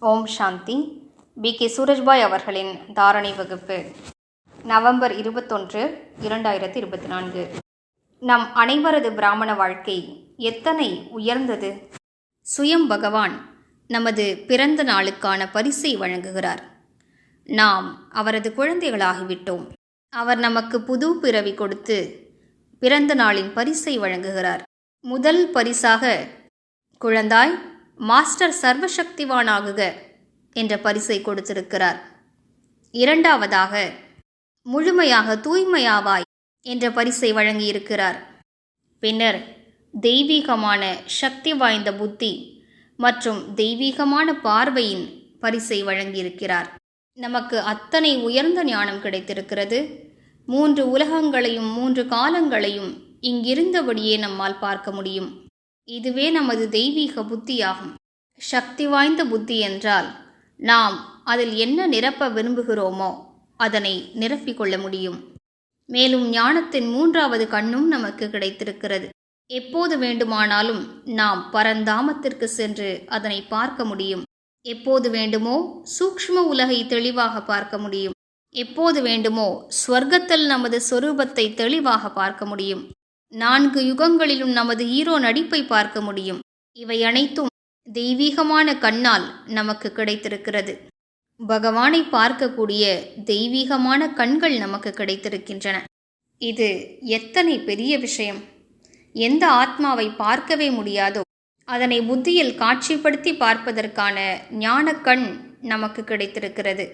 ஓம் சாந்தி. K Surajbhai அவர்களின் தாரணை வகுப்பு நவம்பர் 21, 2024. நம் அனைவரது பிராமண வாழ்க்கை எத்தனை உயர்ந்தது! சுயம் பகவான் நமது பிறந்த நாளுக்கான பரிசை வழங்குகிறார். நாம் அவரது குழந்தைகளாகிவிட்டோம். அவர் நமக்கு புது பிறவி கொடுத்து பிறந்த நாளின் பரிசை வழங்குகிறார். முதல் பரிசாக, குழந்தாய், மாஸ்டர் சர்வசக்திவான் ஆகுக என்ற பரிசை கொடுத்திருக்கிறார். இரண்டாவதாக, முழுமையாக தூய்மையாவாய் என்ற பரிசை வழங்கியிருக்கிறார். பின்னர் தெய்வீகமான சக்தி வாய்ந்த புத்தி மற்றும் தெய்வீகமான பார்வையின் பரிசை வழங்கியிருக்கிறார். நமக்கு அத்தனை உயர்ந்த ஞானம் கிடைத்திருக்கிறது. 3 உலகங்களையும் 3 காலங்களையும் இங்கிருந்தபடியே நம்மால் பார்க்க முடியும். இதுவே நமது தெய்வீக புத்தியாகும். சக்தி வாய்ந்த புத்தி என்றால் நாம் அதில் என்ன நிரப்ப விரும்புகிறோமோ அதனை நிரப்பிக்கொள்ள முடியும். மேலும் ஞானத்தின் 3வது கண்ணும் நமக்கு கிடைத்திருக்கிறது. எப்போது வேண்டுமானாலும் நாம் பரந்தாமத்திற்கு சென்று அதனை பார்க்க முடியும். எப்போது வேண்டுமோ சூக்ஷ்ம உலகை தெளிவாக பார்க்க முடியும். எப்போது வேண்டுமோ ஸ்வர்க்கத்தில் நமது சொரூபத்தை தெளிவாக பார்க்க முடியும். 4 யுகங்களிலும் நமது ஹீரோ நடிப்பை பார்க்க முடியும். இவை அனைத்தும் தெய்வீகமான கண்ணால் நமக்கு கிடைத்திருக்கிறது. பகவானை பார்க்கக்கூடிய தெய்வீகமான கண்கள் நமக்கு கிடைத்திருக்கின்றன. இது எத்தனை பெரிய விஷயம்! எந்த ஆத்மாவை பார்க்கவே முடியாதோ அதனை புத்தியில் காட்சிப்படுத்தி பார்ப்பதற்கான ஞான கண் நமக்கு கிடைத்திருக்கிறது.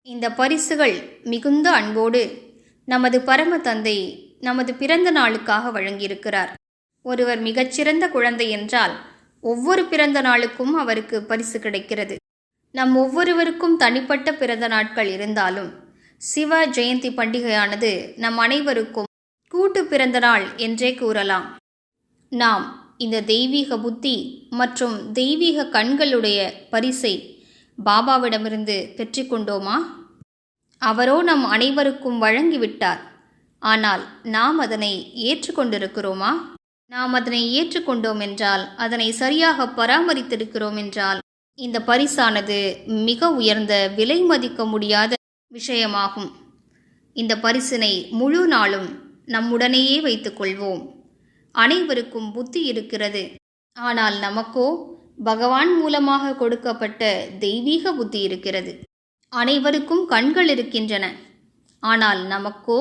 இந்த பரிசுகள் மிகுந்த அன்போடு நமது பரம தந்தை நமது பிறந்த நாளுக்காக வழங்கியிருக்கிறார். ஒருவர் மிகச்சிறந்த குழந்தை என்றால் ஒவ்வொரு பிறந்த நாளுக்கும் அவருக்கு பரிசு கிடைக்கிறது. நம் ஒவ்வொருவருக்கும் தனிப்பட்ட பிறந்த நாட்கள் இருந்தாலும் சிவ ஜெயந்தி பண்டிகையானது நம் அனைவருக்கும் கூட்டு பிறந்த நாள் என்றே கூறலாம். நாம் இந்த தெய்வீக புத்தி மற்றும் தெய்வீக கண்களுடைய பரிசை பாபாவிடமிருந்து பெற்றுக்கொண்டோமா? அவரோ நம் அனைவருக்கும் வழங்கிவிட்டார். ஆனால் நாம் அதனை ஏற்றுக்கொண்டிருக்கிறோமா? நாம் அதனை ஏற்றுக்கொண்டோம் என்றால், அதனை சரியாக பராமரித்திருக்கிறோம் என்றால், இந்த பரிசானது மிக உயர்ந்த விலை மதிக்க முடியாத விஷயமாகும். இந்த பரிசினை முழு நாளும் நம்முடனேயே வைத்துக் கொள்வோம். அனைவருக்கும் புத்தி இருக்கிறது. ஆனால் நமக்கோ பகவான் மூலமாக கொடுக்கப்பட்ட தெய்வீக புத்தி இருக்கிறது. அனைவருக்கும் கண்கள் இருக்கின்றன. ஆனால் நமக்கோ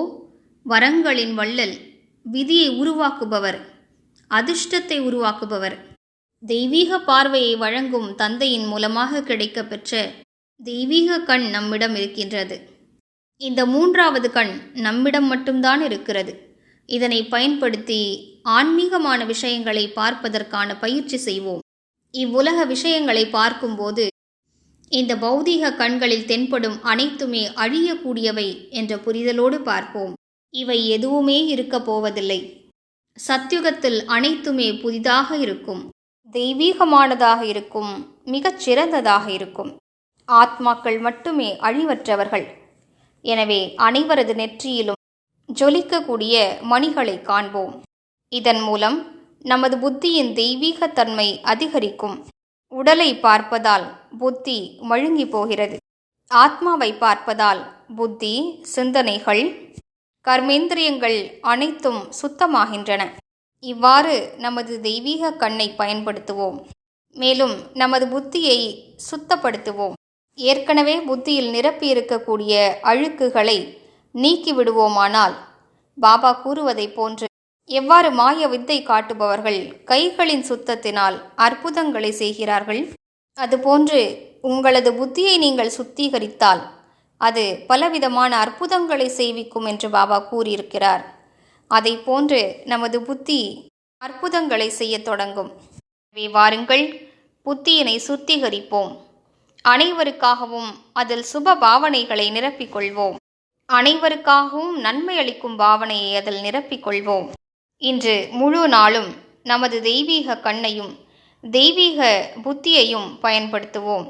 வரங்களின் வள்ளல், விதியை உருவாக்குபவர், அதிர்ஷ்டத்தை உருவாக்குபவர், தெய்வீக பார்வையை வழங்கும் தந்தையின் மூலமாக கிடைக்கப்பெற்ற தெய்வீக கண் நம்மிடம் இருக்கின்றது. இந்த 3வது கண் நம்மிடம் மட்டும்தான் இருக்கிறது. இதனை பயன்படுத்தி ஆன்மீகமான விஷயங்களை பார்ப்பதற்கான பயிற்சி செய்வோம். இவ்வுலக விஷயங்களை பார்க்கும்போது இந்த பௌதீக கண்களில் தென்படும் அனைத்துமே அழியக்கூடியவை என்ற புரிதலோடு பார்ப்போம். இவை எதுவுமே இருக்கப் போவதில்லை. சத்யுகத்தில் அனைத்துமே புதிதாக இருக்கும், தெய்வீகமானதாக இருக்கும், மிகச் சிறந்ததாக இருக்கும். ஆத்மாக்கள் மட்டுமே அழிவற்றவர்கள். எனவே அனைவரது நெற்றியிலும் ஜொலிக்கக்கூடிய மணிகளை காண்போம். இதன் மூலம் நமது புத்தியின் தெய்வீக தன்மை அதிகரிக்கும். உடலை பார்ப்பதால் புத்தி மழுங்கி போகிறது. ஆத்மாவை பார்ப்பதால் புத்தி, சிந்தனைகள், கர்மேந்திரியங்கள் அனைத்தும் சுத்தமாகின்றன. இவ்வாறு நமது தெய்வீக கண்ணை பயன்படுத்துவோம். மேலும் நமது புத்தியை சுத்தப்படுத்துவோம். ஏற்கனவே புத்தியில் நிரப்பி இருக்கக்கூடிய அழுக்குகளை நீக்கிவிடுவோமானால், பாபா கூறுவதை போன்று, எவ்வாறு மாய வித்தை காட்டுபவர்கள் கைகளின் சுத்தத்தினால் அற்புதங்களை செய்கிறார்கள், அதுபோன்று உங்களது புத்தியை நீங்கள் சுத்திகரித்தால் அது பலவிதமான அற்புதங்களை செய்விக்கும் என்று பாபா கூறியிருக்கிறார். அதை போன்று நமது புத்தி அற்புதங்களை செய்ய தொடங்கும். வாருங்கள், புத்தியினை சுத்திகரிப்போம். அனைவருக்காகவும் அதில் சுப பாவனைகளை நிரப்பிக்கொள்வோம். அனைவருக்காகவும் நன்மை அளிக்கும் பாவனையை அதில் நிரப்பிக்கொள்வோம். இன்று முழு நாளும் நமது தெய்வீக கண்ணையும் தெய்வீக புத்தியையும் பயன்படுத்துவோம்.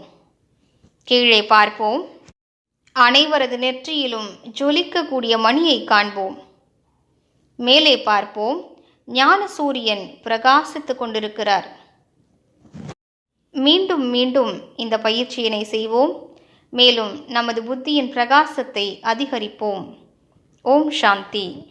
கீழே பார்ப்போம். அனைவரது நெற்றியிலும் ஜொலிக்கக்கூடிய மணியை காண்போம். மேலே பார்ப்போம். ஞான சூரியன் பிரகாசித்துக் கொண்டிருக்கிறார். மீண்டும் மீண்டும் இந்த பயிற்சியினை செய்வோம். மேலும் நமது புத்தியின் பிரகாசத்தை அதிகரிப்போம். ஓம் சாந்தி.